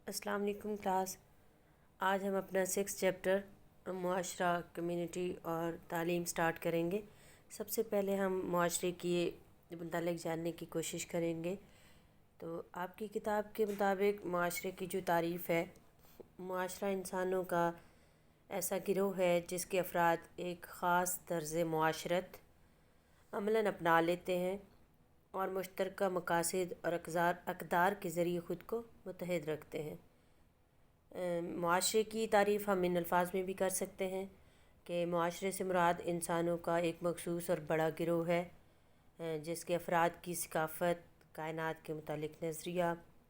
السلام علیکم کلاس۔ آج ہم اپنا 6 چیپٹر معاشرہ، کمیونٹی اور تعلیم سٹارٹ کریں گے۔ سب سے پہلے ہم معاشرے کی متعلق جاننے کی کوشش کریں گے۔ تو آپ کی کتاب کے مطابق معاشرے کی جو تعریف ہے، معاشرہ انسانوں کا ایسا گروہ ہے جس کے افراد ایک خاص طرز معاشرت عملاً اپنا لیتے ہیں اور مشترکہ مقاصد اور اقدار کے ذریعے خود کو متحد رکھتے ہیں۔ معاشرے کی تعریف ہم ان الفاظ میں بھی کر سکتے ہیں کہ معاشرے سے مراد انسانوں کا ایک مخصوص اور بڑا گروہ ہے جس کے افراد کی ثقافت، کائنات کے متعلق نظریہ،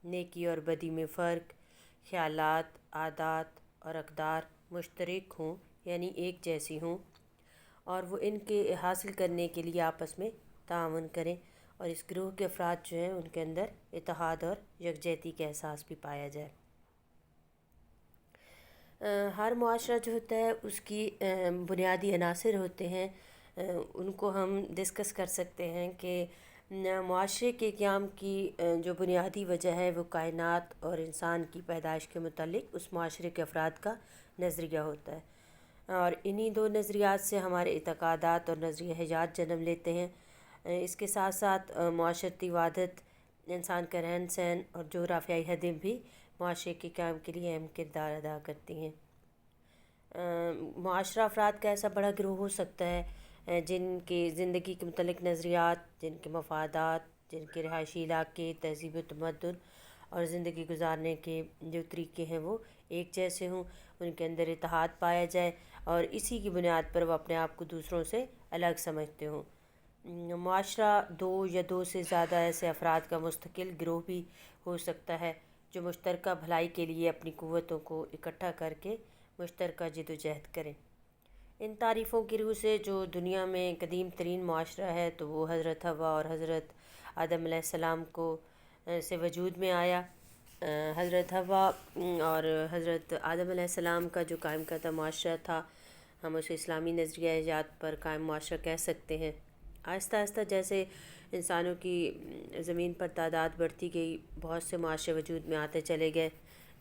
نیکی اور بدی میں فرق، خیالات، عادات اور اقدار مشترک ہوں، یعنی ایک جیسی ہوں، اور وہ ان کے حاصل کرنے کے لیے آپس میں تعاون کریں، اور اس گروہ کے افراد جو ہیں ان کے اندر اتحاد اور یکجہتی کا احساس بھی پایا جائے۔ ہر معاشرہ جو ہوتا ہے اس کی بنیادی عناصر ہوتے ہیں، ان کو ہم ڈسکس کر سکتے ہیں کہ معاشرے کے قیام کی جو بنیادی وجہ ہے وہ کائنات اور انسان کی پیدائش کے متعلق اس معاشرے کے افراد کا نظریہ ہوتا ہے، اور انہی دو نظریات سے ہمارے اعتقادات اور نظریہ حیات جنم لیتے ہیں۔ اس کے ساتھ ساتھ معاشرتی وحدت، انسان کا رہن سہن اور جغرافیائی حدیں بھی معاشرے کے قیام کے لیے اہم کردار ادا کرتی ہیں۔ معاشرہ افراد کا ایسا بڑا گروہ ہو سکتا ہے جن کے زندگی کے متعلق نظریات، جن کے مفادات، جن کے رہائشی علاقے، تہذیب و تمدن اور زندگی گزارنے کے جو طریقے ہیں وہ ایک جیسے ہوں، ان کے اندر اتحاد پایا جائے اور اسی کی بنیاد پر وہ اپنے آپ کو دوسروں سے الگ سمجھتے ہوں۔ معاشرہ دو یا دو سے زیادہ ایسے افراد کا مستقل گروہ بھی ہو سکتا ہے جو مشترکہ بھلائی کے لیے اپنی قوتوں کو اکٹھا کر کے مشترکہ جد و جہد کریں۔ ان تعریفوں کی روح سے جو دنیا میں قدیم ترین معاشرہ ہے تو وہ حضرت حوا اور حضرت آدم علیہ السلام کو سے وجود میں آیا۔ حضرت حوا اور حضرت آدم علیہ السلام کا جو قائم کردہ معاشرہ تھا، ہم اسے اسلامی نظریہ حیات پر قائم معاشرہ کہہ سکتے ہیں۔ آہستہ آہستہ جیسے انسانوں کی زمین پر تعداد بڑھتی گئی، بہت سے معاشرے وجود میں آتے چلے گئے۔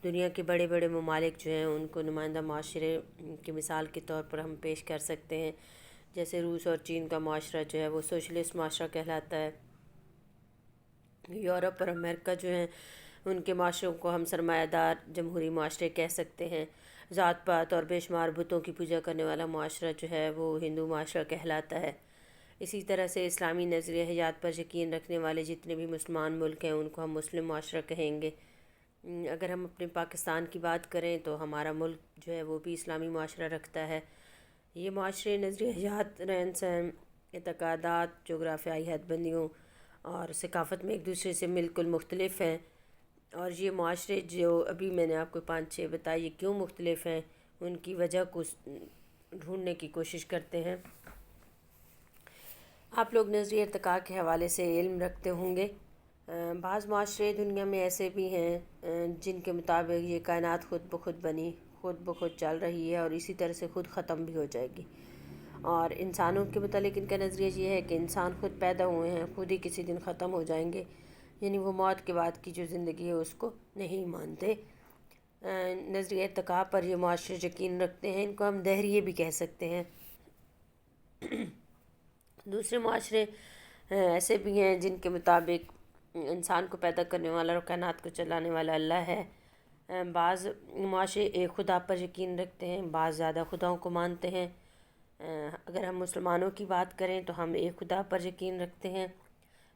دنیا کے بڑے بڑے ممالک جو ہیں ان کو نمائندہ معاشرے کی مثال کے طور پر ہم پیش کر سکتے ہیں، جیسے روس اور چین کا معاشرہ جو ہے وہ سوشلسٹ معاشرہ کہلاتا ہے۔ یورپ اور امریکہ جو ہیں ان کے معاشروں کو ہم سرمایہ دار جمہوری معاشرے کہہ سکتے ہیں۔ ذات پات اور بے شمار بتوں کی پوجا کرنے والا معاشرہ جو ہے وہ ہندو معاشرہ کہلاتا ہے۔ اسی طرح سے اسلامی نظریہ حیات پر یقین رکھنے والے جتنے بھی مسلمان ملک ہیں ان کو ہم مسلم معاشرہ کہیں گے۔ اگر ہم اپنے پاکستان کی بات کریں تو ہمارا ملک جو ہے وہ بھی اسلامی معاشرہ رکھتا ہے۔ یہ معاشرے نظریہ حیات، رہن سہن، اعتقادات، جغرافیائی حد بندیوں اور ثقافت میں ایک دوسرے سے بالکل مختلف ہیں، اور یہ معاشرے جو ابھی میں نے آپ کو 5-6 بتائی یہ کیوں مختلف ہیں ان کی وجہ کو ڈھونڈنے کی کوشش کرتے ہیں۔ آپ لوگ نظریہ ارتقاء کے حوالے سے علم رکھتے ہوں گے۔ بعض معاشرے دنیا میں ایسے بھی ہیں جن کے مطابق یہ کائنات خود بخود بنی، خود بخود چل رہی ہے اور اسی طرح سے خود ختم بھی ہو جائے گی، اور انسانوں کے متعلق ان کا نظریہ یہ ہے کہ انسان خود پیدا ہوئے ہیں، خود ہی کسی دن ختم ہو جائیں گے، یعنی وہ موت کے بعد کی جو زندگی ہے اس کو نہیں مانتے۔ نظریہ ارتقاء پر یہ معاشرے یقین رکھتے ہیں، ان کو ہم دہریے بھی کہہ سکتے ہیں۔ دوسرے معاشرے ایسے بھی ہیں جن کے مطابق انسان کو پیدا کرنے والا اور کائنات کو چلانے والا اللہ ہے۔ بعض معاشرے ایک خدا پر یقین رکھتے ہیں، بعض زیادہ خداؤں کو مانتے ہیں۔ اگر ہم مسلمانوں کی بات کریں تو ہم ایک خدا پر یقین رکھتے ہیں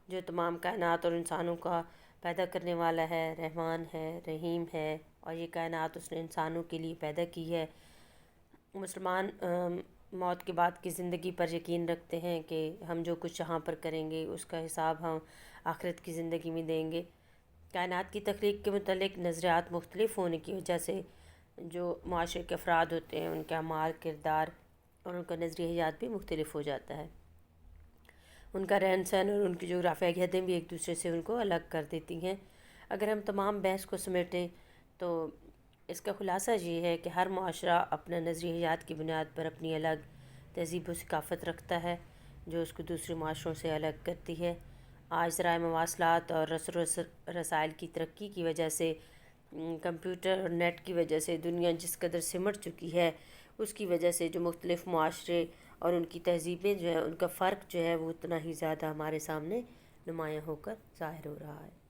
جو تمام کائنات اور انسانوں کا پیدا کرنے والا ہے، رحمان ہے، رحیم ہے، اور یہ کائنات اس نے انسانوں کے لیے پیدا کی ہے۔ مسلمان موت کے بعد کی زندگی پر یقین رکھتے ہیں کہ ہم جو کچھ یہاں پر کریں گے اس کا حساب ہم آخرت کی زندگی میں دیں گے۔ کائنات کی تخلیق کے متعلق نظریات مختلف ہونے کی وجہ سے جو معاشرے کے افراد ہوتے ہیں ان کے اعمال، کردار اور ان کا نظریہ حیات بھی مختلف ہو جاتا ہے۔ ان کا رہن سہن اور ان کی جغرافیائی حدیں بھی ایک دوسرے سے ان کو الگ کر دیتی ہیں۔ اگر ہم تمام بحث کو سمیٹیں تو اس کا خلاصہ یہ ہے کہ ہر معاشرہ اپنا نظریہ حیات کی بنیاد پر اپنی الگ تہذیب و ثقافت رکھتا ہے جو اس کو دوسرے معاشروں سے الگ کرتی ہے۔ آج ذرائع مواصلات اور رسائل کی ترقی کی وجہ سے کمپیوٹر اور نیٹ کی وجہ سے دنیا جس قدر سمٹ چکی ہے، اس کی وجہ سے جو مختلف معاشرے اور ان کی تہذیبیں جو ہیں، ان کا فرق جو ہے وہ اتنا ہی زیادہ ہمارے سامنے نمایاں ہو کر ظاہر ہو رہا ہے۔